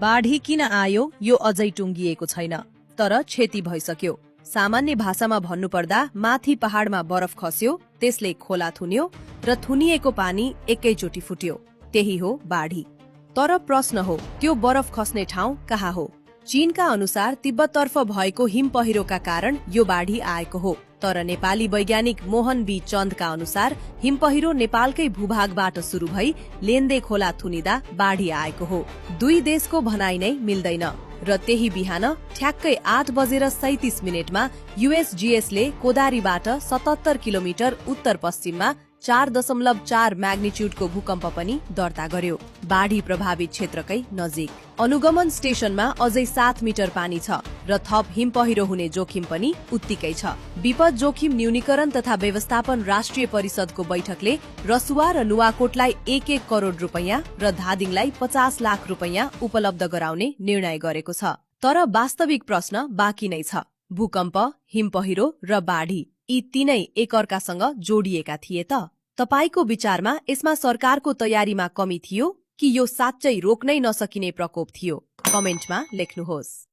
बाढी किन आयो यो अझै टुङ्गिएको छैन, तर क्षति भइसक्यो। सामान्य भाषामा भन्नुपर्दा माथि पहाडमा बरफ खस्यो, त्यसले खोला थुन्यो र थुनिएको पानी एकैचोटि फुट्यो। त्यही हो बाढी। तर प्रश्न हो, त्यो बरफ खस्ने ठाउँ कहाँ हो? चीनका अनुसार तिब्बततर्फ भएको हिम पहिरोका कारण यो बाढी आएको हो। तर नेपाली वैज्ञानिक मोहन बी चन्दका अनुसार हिम पहिरो नेपालकै भूभागबाट शुरू भई लेन्दे खोला थुनिदा बाढी आएको हो। दुई देशको भनाइ नै मिल्दैन र त्यही बिहान ठ्याक्कै 8:37 युएसजीएसले कोदारीबाट 77 किलोमिटर उत्तर पश्चिममा 4.4 म्याग्निच्युडको भूकम्प पनि दर्ता गर्यो। बाढी प्रभावित क्षेत्रकै नजिक अनुगमन स्टेशनमा अझै 7 मिटर पानी छ र थप हिम पहिरो हुने जोखिम पनि उत्तिकै छ। विपद जोखिम न्यूनीकरण तथा व्यवस्थापन राष्ट्रिय परिषदको बैठकले रसुवा र नुवाकोटलाई 1-1 करोड़ रुपैयाँ र धादिङलाई 50 लाख रुपैयाँ उपलब्ध गराउने निर्णय गरेको छ। तर वास्तविक प्रश्न बाँकी नै छ। भूकम्प, हिम पहिरो र बाढी यी तीनै एकअर्कासँग जोडिएका थिए त? तपाईको विचारमा यसमा सरकारको तयारीमा कमी थियो कि यो साँच्चै रोक्नै नसकिने प्रकोप थियो? कमेन्टमा लेख्नुहोस्।